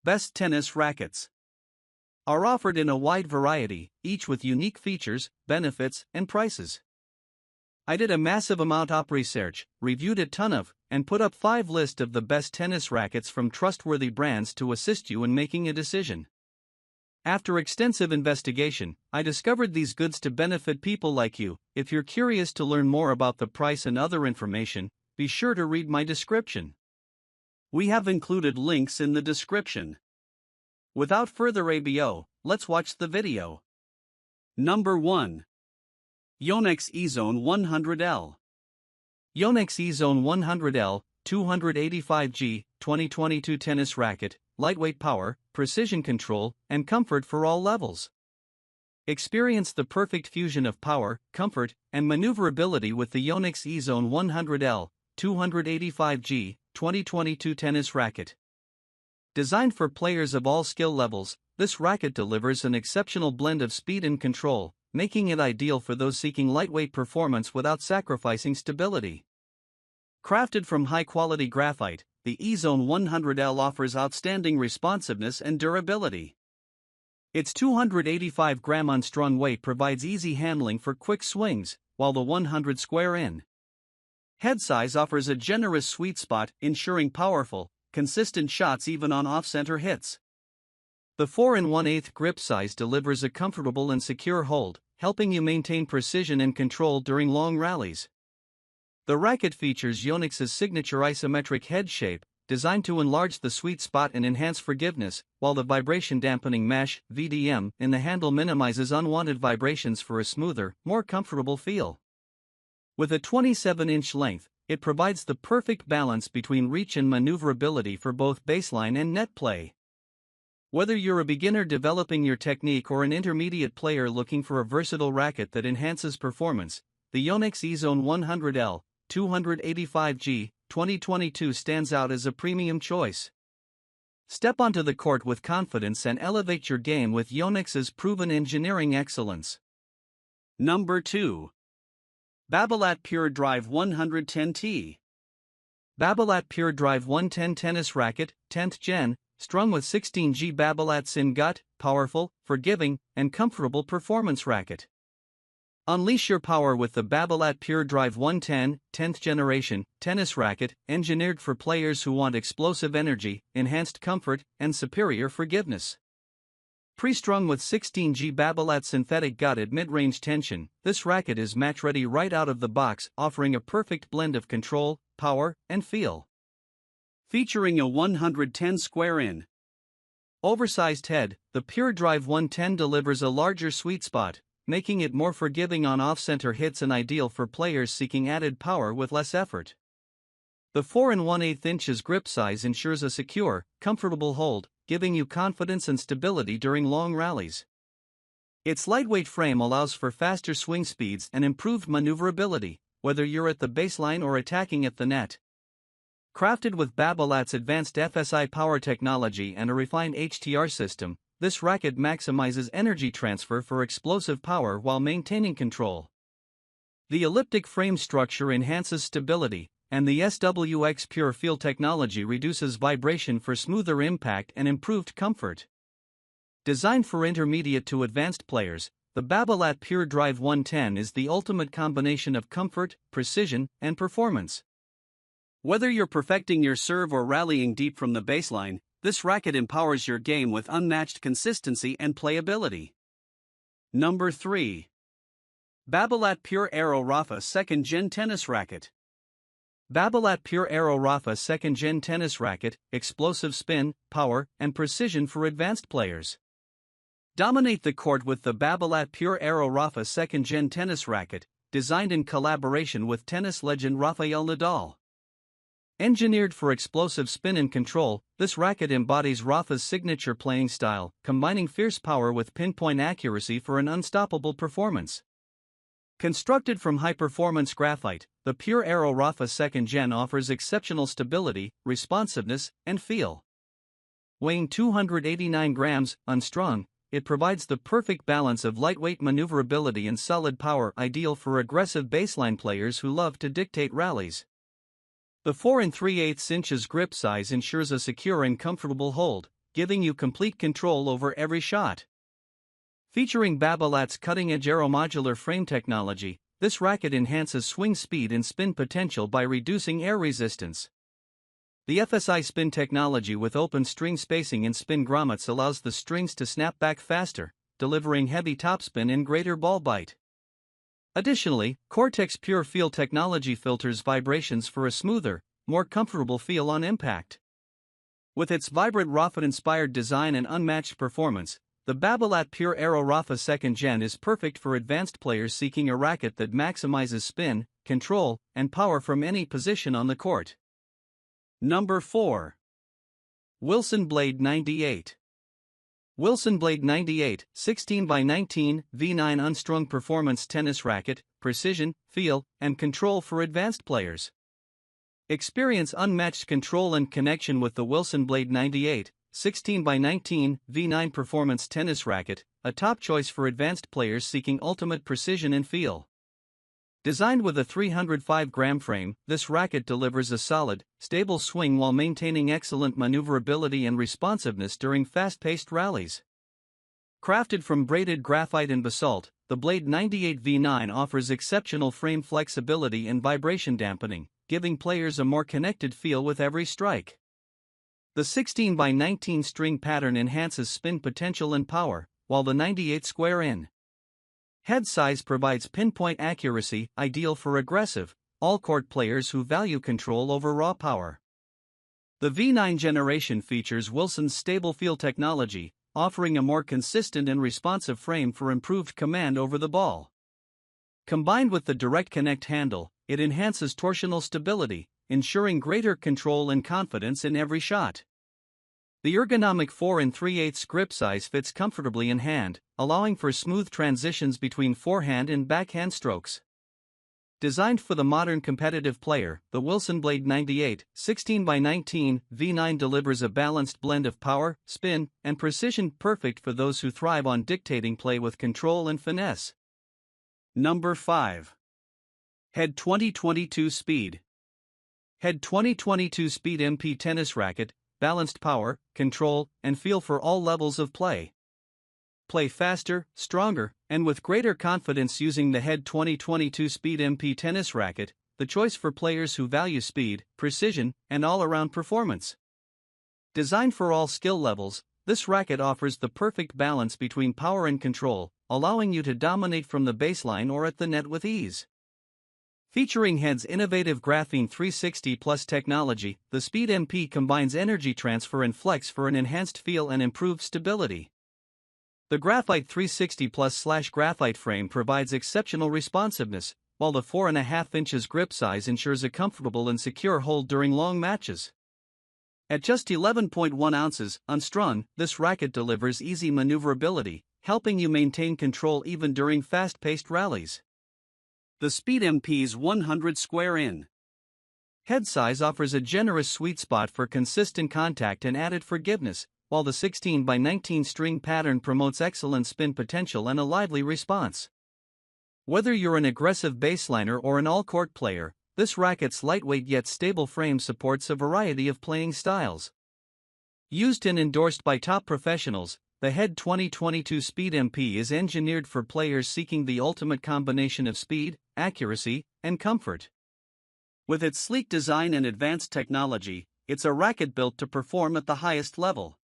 Best tennis rackets are offered in a wide variety, each with unique features, benefits, and prices. I did a massive amount of research, reviewed a ton of, and put up 5 lists of the best tennis rackets from trustworthy brands to assist you in making a decision. After extensive investigation, I discovered these goods to benefit people like you. If you're curious to learn more about the price and other information, be sure to read my description. We have included links in the description. Without further ado, let's watch the video. Number 1. Yonex EZONE 100L. Yonex EZONE 100L, 285G, 2022 tennis racket, lightweight power, precision control, and comfort for all levels. Experience the perfect fusion of power, comfort, and maneuverability with the Yonex EZONE 100L, 285G, 2022 tennis racket. Designed for players of all skill levels, this racket delivers an exceptional blend of speed and control, making it ideal for those seeking lightweight performance without sacrificing stability. Crafted from high-quality graphite, the EZONE 100L offers outstanding responsiveness and durability. Its 285-gram unstrung weight provides easy handling for quick swings, while the 100 square in head size offers a generous sweet spot, ensuring powerful, consistent shots even on off-center hits. The 4 1/8 grip size delivers a comfortable and secure hold, helping you maintain precision and control during long rallies. The racket features Yonex's signature isometric head shape, designed to enlarge the sweet spot and enhance forgiveness, while the vibration dampening mesh (VDM) in the handle minimizes unwanted vibrations for a smoother, more comfortable feel. With a 27-inch length, it provides the perfect balance between reach and maneuverability for both baseline and net play. Whether you're a beginner developing your technique or an intermediate player looking for a versatile racket that enhances performance, the Yonex EZONE 100L, 285G, 2022 stands out as a premium choice. Step onto the court with confidence and elevate your game with Yonex's proven engineering excellence. Number 2. Babolat Pure Drive 110T. Babolat Pure Drive 110 tennis racket, 10th gen, strung with 16G Babolat Sin Gut, powerful, forgiving, and comfortable performance racket. Unleash your power with the Babolat Pure Drive 110, 10th generation, tennis racket, engineered for players who want explosive energy, enhanced comfort, and superior forgiveness. Pre-strung with 16G Babolat synthetic gutted mid-range tension, this racket is match-ready right out of the box, offering a perfect blend of control, power, and feel. Featuring a 110 square in oversized head, the Pure Drive 110 delivers a larger sweet spot, making it more forgiving on off-center hits and ideal for players seeking added power with less effort. The 4 1/8 inches grip size ensures a secure, comfortable hold, giving you confidence and stability during long rallies. Its lightweight frame allows for faster swing speeds and improved maneuverability, whether you're at the baseline or attacking at the net. Crafted with Babolat's advanced FSI power technology and a refined HTR system, this racket maximizes energy transfer for explosive power while maintaining control. The elliptic frame structure enhances stability, and the SWX Pure Feel technology reduces vibration for smoother impact and improved comfort. Designed for intermediate to advanced players, the Babolat Pure Drive 110 is the ultimate combination of comfort, precision, and performance. Whether you're perfecting your serve or rallying deep from the baseline, this racket empowers your game with unmatched consistency and playability. Number 3. Babolat Pure Aero Rafa 2nd Gen Tennis Racket. Babolat Pure Aero Rafa 2nd Gen Tennis Racket, explosive spin, power, and precision for advanced players. Dominate the court with the Babolat Pure Aero Rafa 2nd Gen Tennis Racket, designed in collaboration with tennis legend Rafael Nadal. Engineered for explosive spin and control, this racket embodies Rafa's signature playing style, combining fierce power with pinpoint accuracy for an unstoppable performance. Constructed from high-performance graphite, the Pure Aero Rafa 2nd Gen offers exceptional stability, responsiveness, and feel. Weighing 289 grams, unstrung, it provides the perfect balance of lightweight maneuverability and solid power, ideal for aggressive baseline players who love to dictate rallies. The 4 3/8 inches grip size ensures a secure and comfortable hold, giving you complete control over every shot. Featuring Babolat's cutting-edge Aero modular frame technology, this racket enhances swing speed and spin potential by reducing air resistance. The FSI spin technology with open string spacing and spin grommets allows the strings to snap back faster, delivering heavy topspin and greater ball bite. Additionally, Cortex Pure Feel technology filters vibrations for a smoother, more comfortable feel on impact. With its vibrant Rafa-inspired design and unmatched performance, the Babolat Pure Aero Rafa 2nd Gen is perfect for advanced players seeking a racket that maximizes spin, control, and power from any position on the court. Number 4. Wilson Blade 98. Wilson Blade 98, 16x19 V9 unstrung performance tennis racket, precision, feel, and control for advanced players. Experience unmatched control and connection with the Wilson Blade 98, 16x19 V9 performance tennis racket, a top choice for advanced players seeking ultimate precision and feel. Designed with a 305-gram frame, this racket delivers a solid, stable swing while maintaining excellent maneuverability and responsiveness during fast-paced rallies. Crafted from braided graphite and basalt, the Blade 98 V9 offers exceptional frame flexibility and vibration dampening, giving players a more connected feel with every strike. The 16x19 string pattern enhances spin potential and power, while the 98 square-in head size provides pinpoint accuracy, ideal for aggressive, all-court players who value control over raw power. The V9 generation features Wilson's stable feel technology, offering a more consistent and responsive frame for improved command over the ball. Combined with the direct connect handle, it enhances torsional stability, ensuring greater control and confidence in every shot. The ergonomic 4 3/8 grip size fits comfortably in hand, allowing for smooth transitions between forehand and backhand strokes. Designed for the modern competitive player, the Wilson Blade 98, 16x19 V9 delivers a balanced blend of power, spin, and precision perfect for those who thrive on dictating play with control and finesse. Number 5. Head 2022 Speed. Head 2022 Speed MP tennis racket, balanced power, control, and feel for all levels of play. Play faster, stronger, and with greater confidence using the Head 2022 Speed MP tennis racket, the choice for players who value speed, precision, and all-around performance. Designed for all skill levels, this racket offers the perfect balance between power and control, allowing you to dominate from the baseline or at the net with ease. Featuring Head's innovative Graphene 360 Plus technology, the Speed MP combines energy transfer and flex for an enhanced feel and improved stability. The Graphite 360 Plus/graphite frame provides exceptional responsiveness, while the 4.5 inches grip size ensures a comfortable and secure hold during long matches. At just 11.1 ounces, unstrung, this racket delivers easy maneuverability, helping you maintain control even during fast-paced rallies. The Speed MP's 100 square-in head size offers a generous sweet spot for consistent contact and added forgiveness, while the 16x19 string pattern promotes excellent spin potential and a lively response. Whether you're an aggressive baseliner or an all-court player, this racket's lightweight yet stable frame supports a variety of playing styles. Used and endorsed by top professionals, the Head 2022 Speed MP is engineered for players seeking the ultimate combination of speed, accuracy, and comfort. With its sleek design and advanced technology, it's a racket built to perform at the highest level.